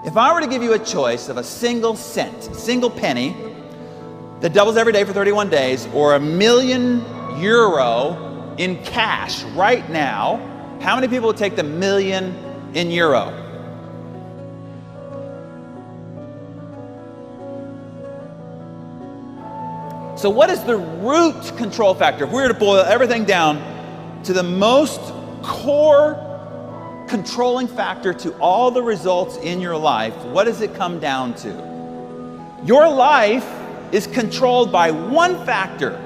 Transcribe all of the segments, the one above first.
If I were to give you a choice of a single cent, single penny, that doubles every day for 31 days, or €1,000,000 in cash right now, how many people would take the million in euro? So what is the root control factor? If we were to boil everything down to the most core controlling factor to all the results in your life, what does it come down to? Your life is controlled by one factor.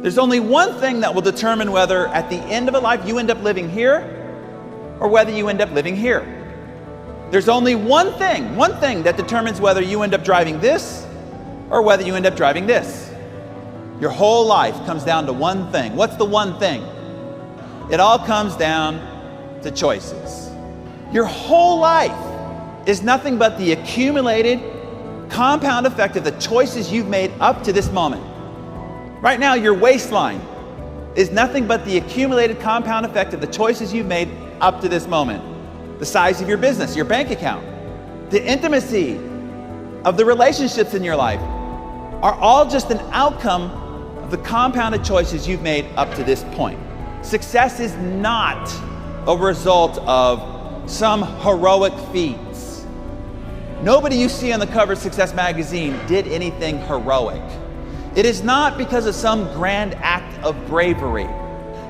There's only one thing that will determine whether at the end of a life you end up living here or whether you end up living here. There's only one thing that determines whether you end up driving this or whether you end up driving this. Your whole life comes down to one thing. What's the one thing? It all comes down to choices. Your whole life is nothing but the accumulated compound effect of the choices you've made up to this moment. Right now, your waistline is nothing but the accumulated compound effect of the choices you've made up to this moment. The size of your business, your bank account, the intimacy of the relationships in your life are all just an outcome of the compounded choices you've made up to this point. Success is not a result of some heroic feats. Nobody you see on the cover of Success magazine did anything heroic. It is not because of some grand act of bravery.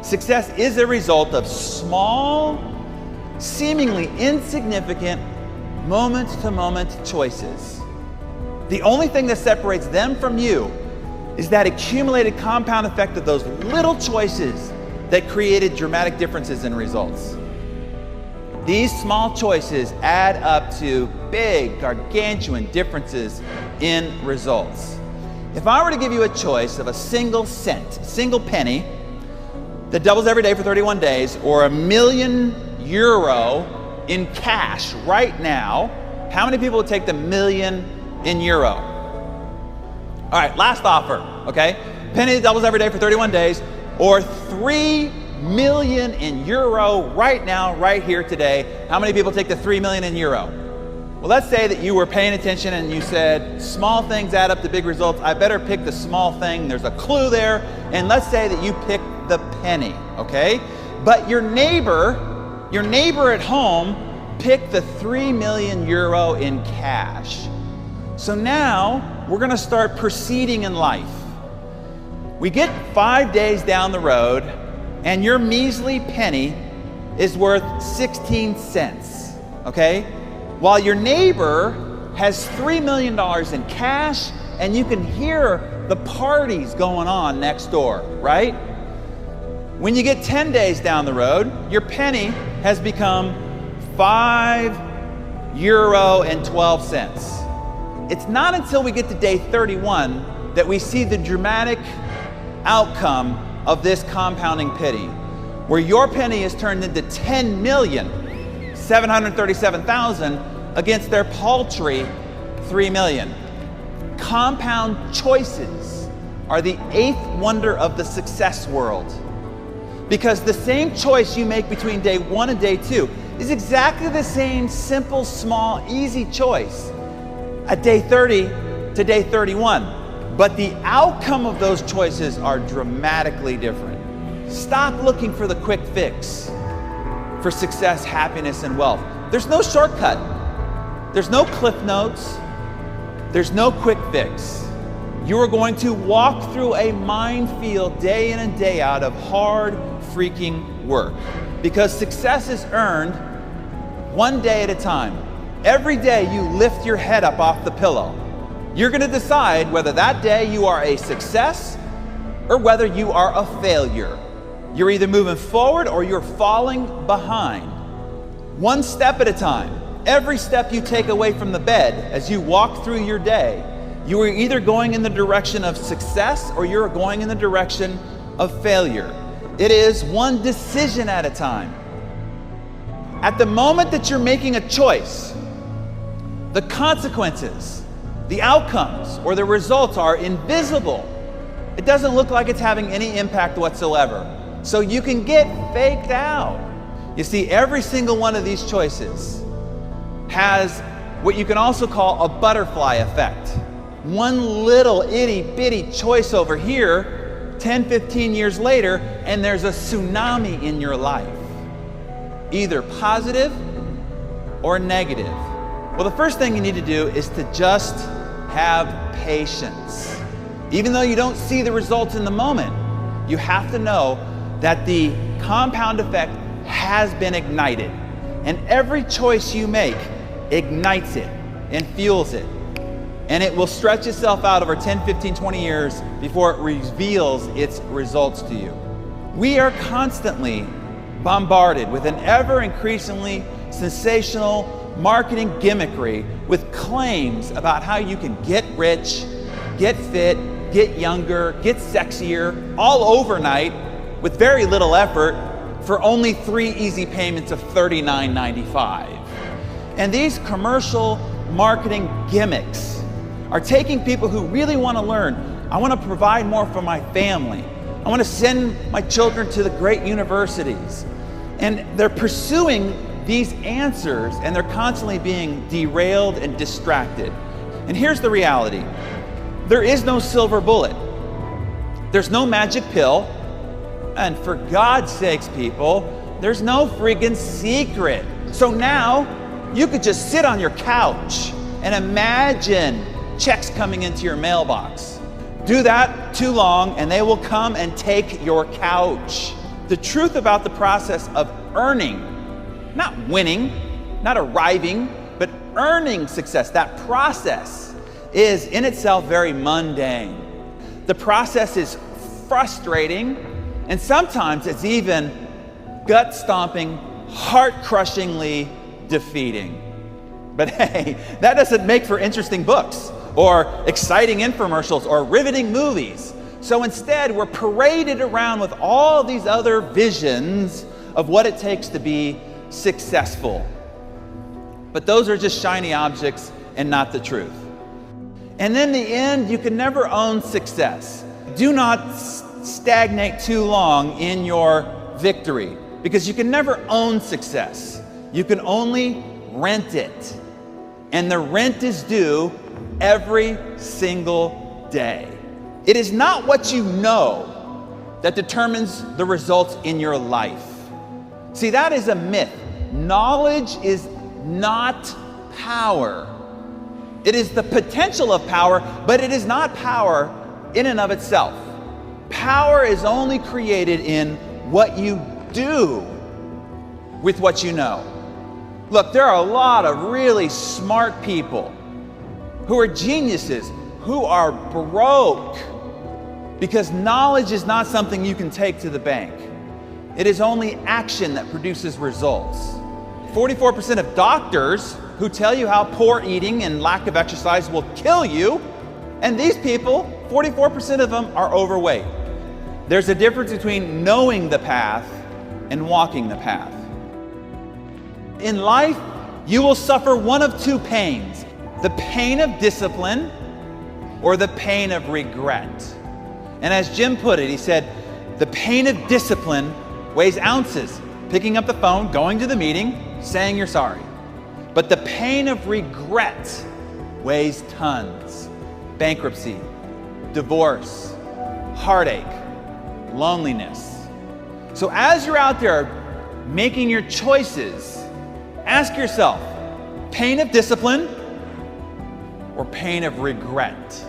Success is a result of small, seemingly insignificant, moment-to-moment choices. The only thing that separates them from you is that accumulated compound effect of those little choices that created dramatic differences in results. These small choices add up to big, gargantuan differences in results. If I were to give you a choice of a single cent, single penny, that doubles every day for 31 days, or €1,000,000 in cash right now, how many people would take the million in euro? All right, last offer, okay? Penny that doubles every day for 31 days, or 3 million in euro right now, right here today. How many people take the 3 million in euro? Well, let's say that you were paying attention and you said, small things add up to big results. I better pick the small thing. There's a clue there. And let's say that you picked the penny, okay? But your neighbor at home picked the 3 million euro in cash. So now we're gonna start proceeding in life. We get 5 days down the road and your measly penny is worth 16 cents, okay? While your neighbor has $3 million in cash and you can hear the parties going on next door, right? When you get 10 days down the road, your penny has become €5.12. It's not until we get to day 31 that we see the dramatic outcome of this compounding pity, where your penny is turned into 10,737,000 against their paltry 3 million. Compound choices are the 8th wonder of the success world, because the same choice you make between day 1 and day 2 is exactly the same simple, small, easy choice at day 30 to day 31. But the outcome of those choices are dramatically different. Stop looking for the quick fix for success, happiness, and wealth. There's no shortcut. There's no cliff notes. There's no quick fix. You are going to walk through a minefield day in and day out of hard freaking work, because success is earned one day at a time. Every day you lift your head up off the pillow, you're going to decide whether that day you are a success or whether you are a failure. You're either moving forward or you're falling behind. One step at a time. Every step you take away from the bed as you walk through your day, you are either going in the direction of success or you're going in the direction of failure. It is one decision at a time. At the moment that you're making a choice, the consequences, the outcomes, or the results are invisible. It doesn't look like it's having any impact whatsoever. So you can get faked out. You see, every single one of these choices has what you can also call a butterfly effect. One little itty bitty choice over here, 10, 15 years later, and there's a tsunami in your life, either positive or negative. Well, the first thing you need to do is to just have patience. Even though you don't see the results in the moment, you have to know that the compound effect has been ignited. And every choice you make ignites it and fuels it. And it will stretch itself out over 10, 15, 20 years before it reveals its results to you. We are constantly bombarded with an ever increasingly sensational marketing gimmickry with claims about how you can get rich, get fit, get younger, get sexier, all overnight with very little effort for only 3 easy payments of $39.95. And these commercial marketing gimmicks are taking people who really want to learn. I want to provide more for my family. I want to send my children to the great universities. And they're pursuing these answers, and they're constantly being derailed and distracted. And here's the reality. There is no silver bullet. There's no magic pill. And for God's sakes, people, there's no friggin' secret. So now you could just sit on your couch and imagine checks coming into your mailbox. Do that too long and they will come and take your couch. The truth about the process of earning, not winning, not arriving, but earning success, that process is in itself very mundane. The process is frustrating, and sometimes it's even gut-stomping, heart-crushingly defeating. But hey, that doesn't make for interesting books or exciting infomercials or riveting movies. So instead, we're paraded around with all these other visions of what it takes to be successful. But those are just shiny objects and not the truth. And in the end, you can never own success. Do not stagnate too long in your victory, because you can never own success. You can only rent it. And the rent is due every single day. It is not what you know that determines the results in your life. See, that is a myth. Knowledge is not power. It is the potential of power, but it is not power in and of itself. Power is only created in what you do with what you know. Look, there are a lot of really smart people who are geniuses, who are broke, because knowledge is not something you can take to the bank. It is only action that produces results. 44% of doctors who tell you how poor eating and lack of exercise will kill you, and these people, 44% of them are overweight. There's a difference between knowing the path and walking the path. In life, you will suffer one of two pains: the pain of discipline or the pain of regret. And as Jim put it, he said, the pain of discipline weighs ounces. Picking up the phone, going to the meeting, saying you're sorry. But the pain of regret weighs tons. Bankruptcy, divorce, heartache, loneliness. So as you're out there making your choices, ask yourself, pain of discipline or pain of regret?